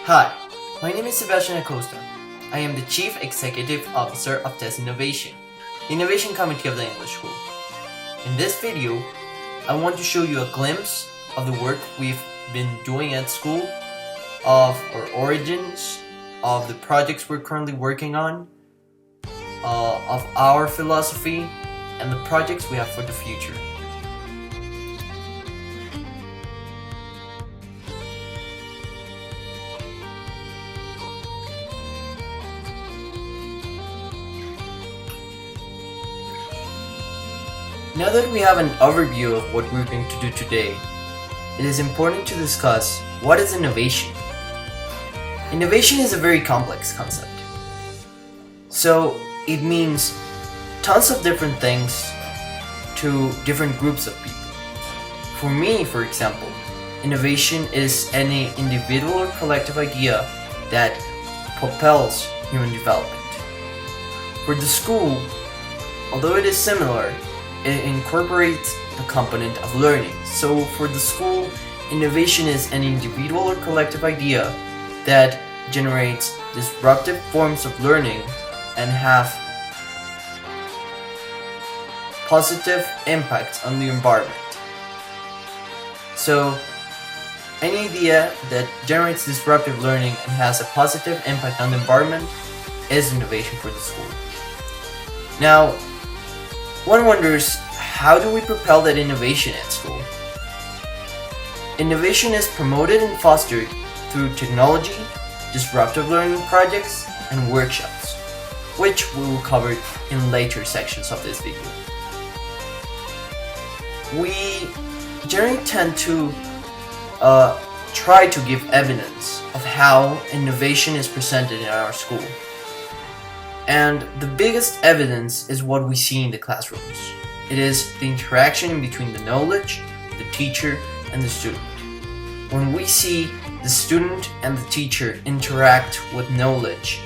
Hi, my name is Sebastian Acosta. I am the Chief Executive Officer of TES Innovation, the Innovation Committee of the English School. In this video, I want to show you a glimpse of the work we've been doing at school, of our origins, of the projects we're currently working on, of our philosophy, and the projects we have for the future. Now that we have an overview of what we're going to do today, it is important to discuss what is innovation. Innovation is a very complex concept. So it means tons of different things to different groups of people. For me, for example, innovation is any individual or collective idea that propels human development. For the school, although it is similar, it incorporates the component of learning. So for the school, innovation is an individual or collective idea that generates disruptive forms of learning and have positive impacts on the environment. So any idea that generates disruptive learning and has a positive impact on the environment is innovation for the school. Now, one wonders, how do we propel that innovation at school? Innovation is promoted and fostered through technology, disruptive learning projects, and workshops, which we will cover in later sections of this video. We generally tend to try to give evidence of how innovation is presented in our school. And the biggest evidence is what we see in the classrooms. It is the interaction in between the knowledge, the teacher, and the student. When we see the student and the teacher interact with knowledge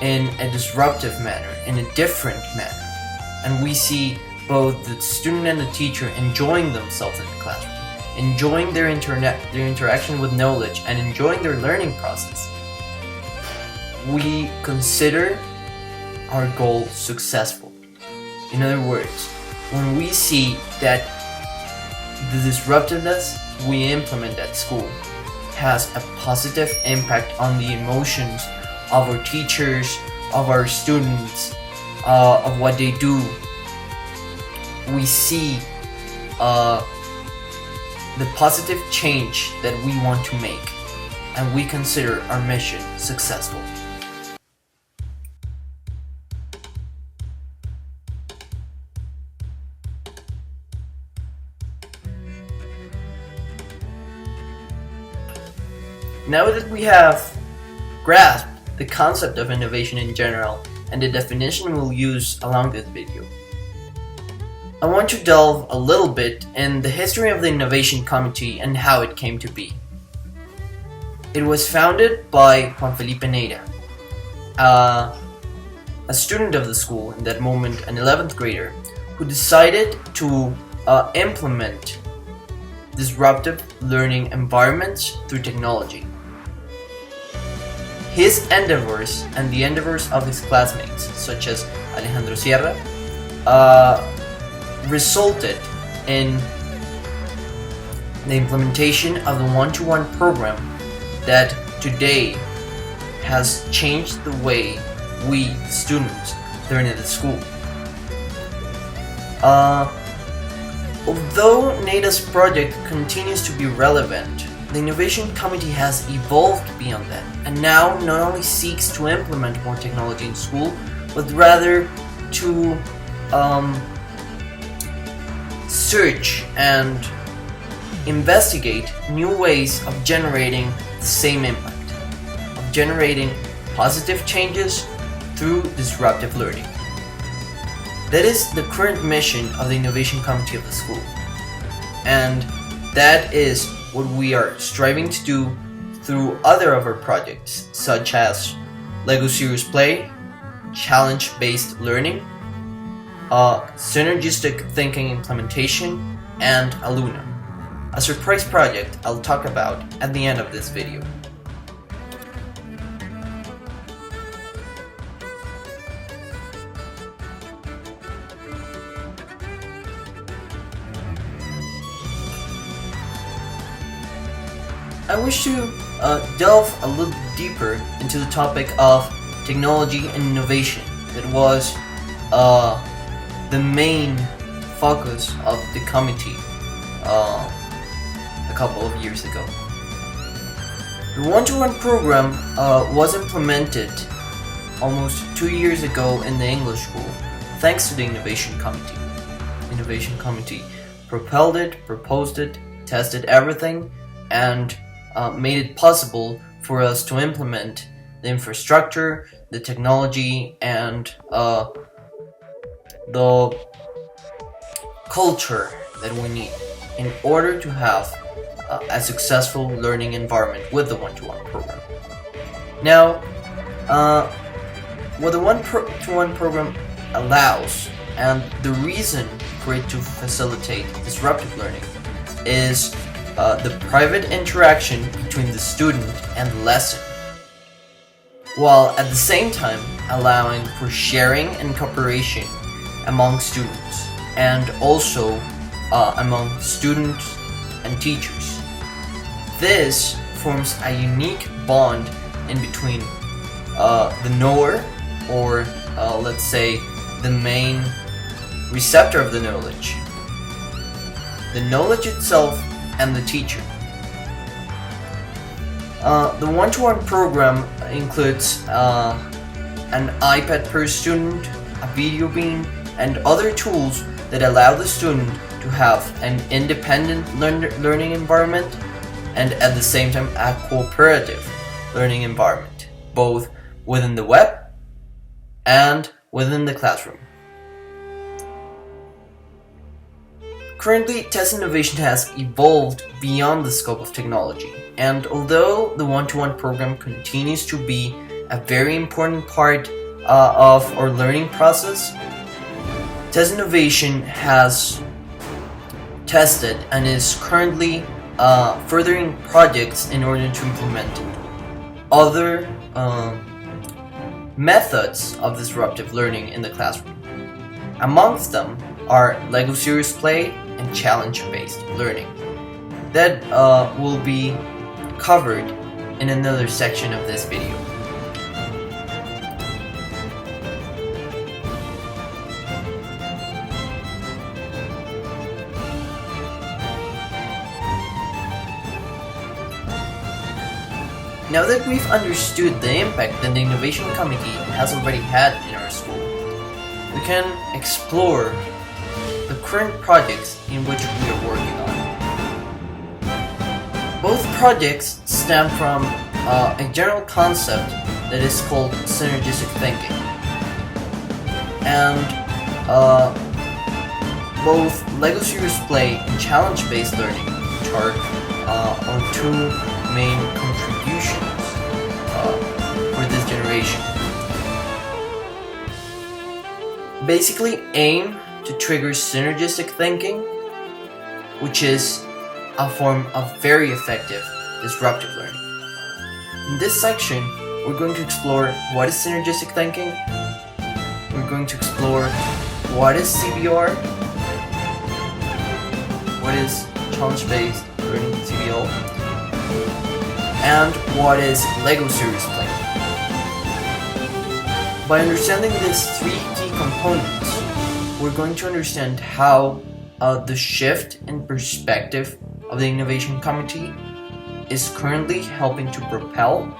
in a disruptive manner, in a different manner, and we see both the student and the teacher enjoying themselves in the classroom, enjoying their interaction with knowledge, and enjoying their learning process, we consider our goal successful. In other words, when we see that the disruptiveness we implement at school has a positive impact on the emotions of our teachers, of our students, of what they do, we see the positive change that we want to make, and we consider our mission successful. Now that we have grasped the concept of innovation in general and the definition we'll use along this video, I want to delve a little bit in the history of the Innovation Committee and how it came to be. It was founded by Juan Felipe Neira, a student of the school, in that moment an 11th grader, who decided to implement disruptive learning environments through technology. His endeavors and the endeavors of his classmates, such as Alejandro Sierra, resulted in the implementation of the one-to-one program that today has changed the way we, students, learn at the school. Although Neira's project continues to be relevant, the Innovation Committee has evolved beyond that, and now not only seeks to implement more technology in school, but rather to search and investigate new ways of generating the same impact, of generating positive changes through disruptive learning. That is the current mission of the Innovation Committee of the school, and that is what we are striving to do through other of our projects, such as Lego Serious Play, Challenge-Based Learning, Synergistic Thinking Implementation, and Aluna, a surprise project I'll talk about at the end of this video. I wish to delve a little deeper into the topic of technology and innovation that was the main focus of the committee a couple of years ago. The one-to-one program was implemented almost 2 years ago in the English school, thanks to the Innovation Committee. Innovation Committee propelled it, proposed it, tested everything, and made it possible for us to implement the infrastructure, the technology, and the culture that we need in order to have a successful learning environment with the one-to-one program. Now, what the one-to-one program allows, and the reason for it to facilitate disruptive learning, is the private interaction between the student and the lesson, while at the same time allowing for sharing and cooperation among students, and also among students and teachers. This forms a unique bond in between the knower, or let's say the main receptor of the knowledge itself, and the teacher. The one-to-one program includes an iPad per student, a video beam, and other tools that allow the student to have an independent learning environment and at the same time a cooperative learning environment, both within the web and within the classroom. Currently, TES Innovation has evolved beyond the scope of technology, and although the one-to-one program continues to be a very important part of our learning process, TES Innovation has tested and is currently furthering projects in order to implement other methods of disruptive learning in the classroom. Amongst them are Lego Serious Play and challenge-based learning that will be covered in another section of this video. Now that we've understood the impact that the Innovation Committee has already had in our school, we can explore the current projects in which we are working on. Both projects stem from a general concept that is called synergistic thinking. And both Lego Serious Play and challenge-based learning, which are on two main contributions for this generation, basically aim to trigger synergistic thinking, which is a form of very effective disruptive learning. In this section, we're going to explore what is synergistic thinking, we're going to explore what is CBR, what is challenge-based learning CBL, and what is Lego Serious Play. By understanding these three key components, we're going to understand how the shift in perspective of the Innovation Committee is currently helping to propel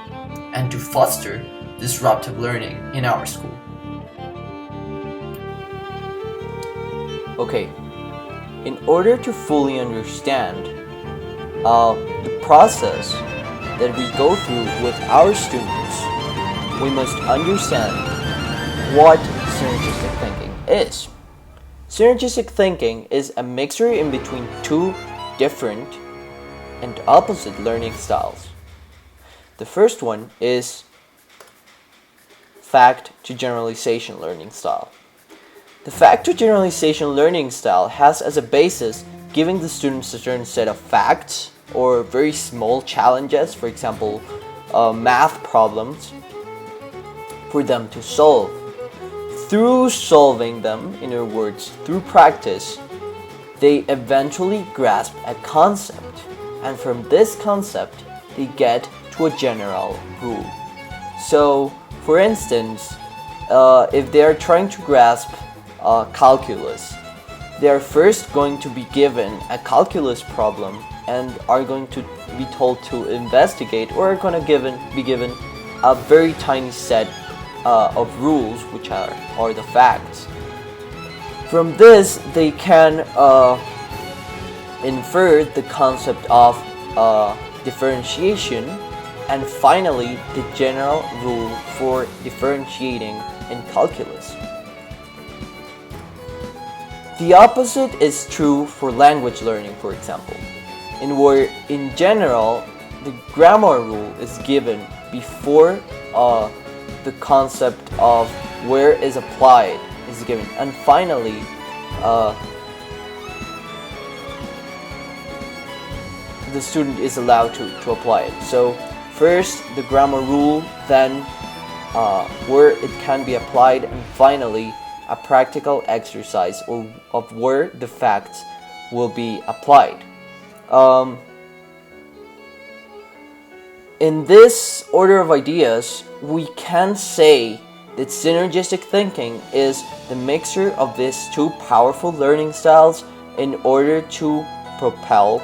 and to foster disruptive learning in our school. Okay, in order to fully understand the process that we go through with our students, we must understand what synergistic thinking is. Synergistic thinking is a mixture in between two different and opposite learning styles. The first one is fact to generalization learning style. The fact to generalization learning style has as a basis giving the students a certain set of facts or very small challenges, for example, math problems, for them to solve. Through solving them, in other words, through practice, they eventually grasp a concept, and from this concept, they get to a general rule. So, for instance, if they are trying to grasp calculus, they are first going to be given a calculus problem and are going to be told to investigate, or are going to be given a very tiny set of rules, which are the facts. From this, they can infer the concept of differentiation, and finally the general rule for differentiating in calculus. The opposite is true for language learning, for example, in general the grammar rule is given before the concept of where is applied is given, and finally the student is allowed to apply it. So first the grammar rule, then where it can be applied, and finally a practical exercise of where the facts will be applied. In this order of ideas, we can say that synergistic thinking is the mixture of these two powerful learning styles in order to propel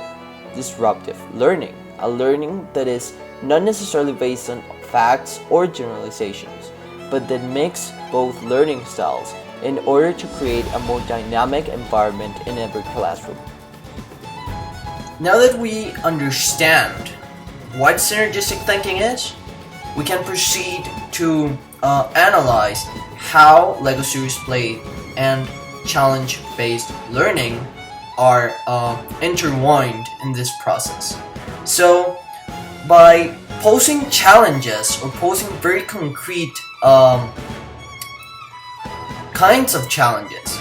disruptive learning, a learning that is not necessarily based on facts or generalizations, but that mix both learning styles in order to create a more dynamic environment in every classroom. Now that we understand what synergistic thinking is, we can proceed to analyze how LEGO series play and challenge-based learning are intertwined in this process. So, by posing challenges or posing very concrete kinds of challenges,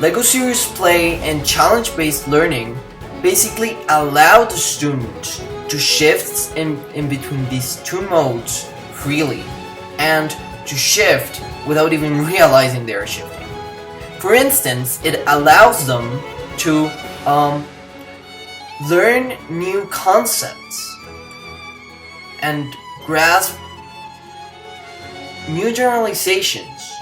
LEGO series play and challenge-based learning basically allow the student to shift in between these two modes freely, and to shift without even realizing they are shifting. For instance, it allows them to learn new concepts and grasp new generalizations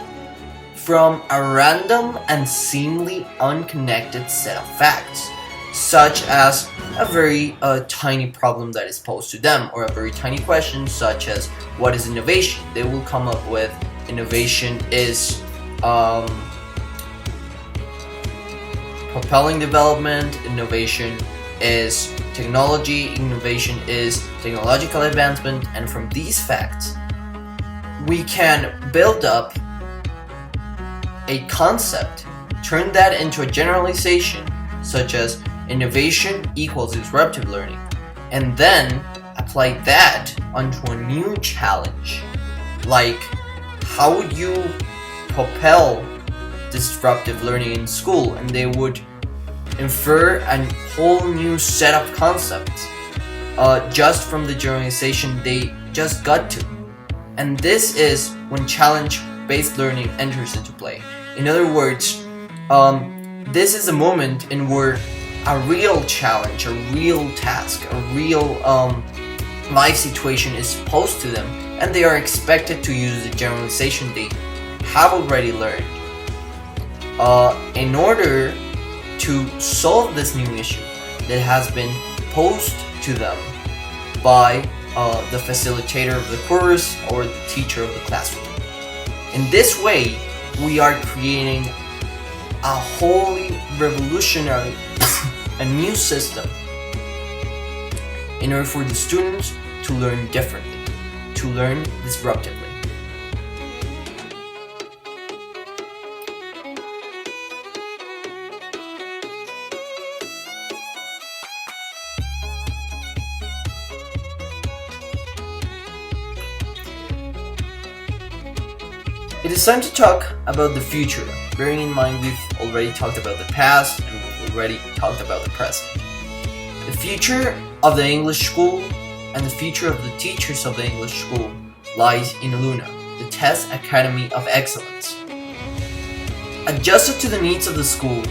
from a random and seemingly unconnected set of facts, such as a very tiny problem that is posed to them, or a very tiny question such as what is innovation? They will come up with innovation is propelling development, innovation is technology, innovation is technological advancement, and from these facts we can build up a concept, turn that into a generalization such as innovation equals disruptive learning, and then apply that onto a new challenge, like how would you propel disruptive learning in school, and they would infer a whole new set of concepts just from the generalization they just got to. And this is when challenge-based learning enters into play. In other words, this is a moment in where a real challenge, a real task, a real life situation is posed to them, and they are expected to use the generalization they have already learned in order to solve this new issue that has been posed to them by the facilitator of the course or the teacher of the classroom. In this way, we are creating a wholly revolutionary a new system in order for the students to learn differently, to learn disruptively. It is time to talk about the future, bearing in mind we've already talked about the past and we've already talked about the present. The future of the English school and the future of the teachers of the English school lies in Luna, the TES Academy of Excellence. Adjusted to the needs of the school,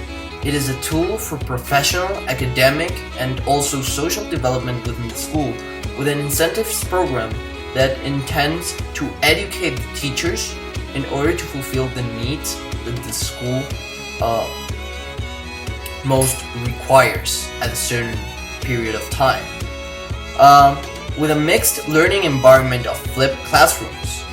it is a tool for professional, academic, and also social development within the school, with an incentives program that intends to educate the teachers in order to fulfill the needs that the school most requires at a certain period of time. With a mixed learning environment of flipped classrooms,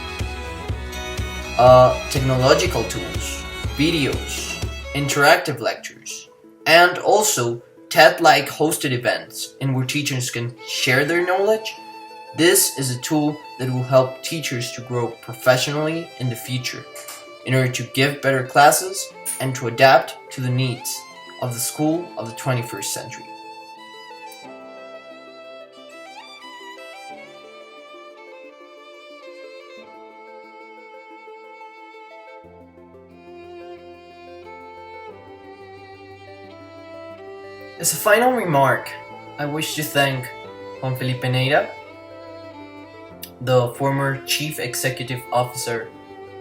technological tools, videos, interactive lectures, and also TED-like hosted events in where teachers can share their knowledge. This is a tool that will help teachers to grow professionally in the future in order to give better classes and to adapt to the needs of the school of the 21st century. As a final remark, I wish to thank Juan Felipe Neira, the former Chief Executive Officer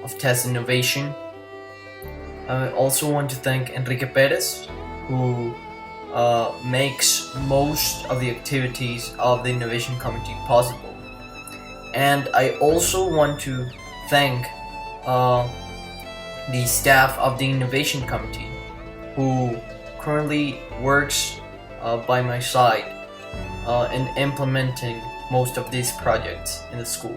of TES Innovation. I also want to thank Enrique Perez, who makes most of the activities of the Innovation Committee possible. And I also want to thank the staff of the Innovation Committee, who currently works by my side in implementing most of these projects in the school.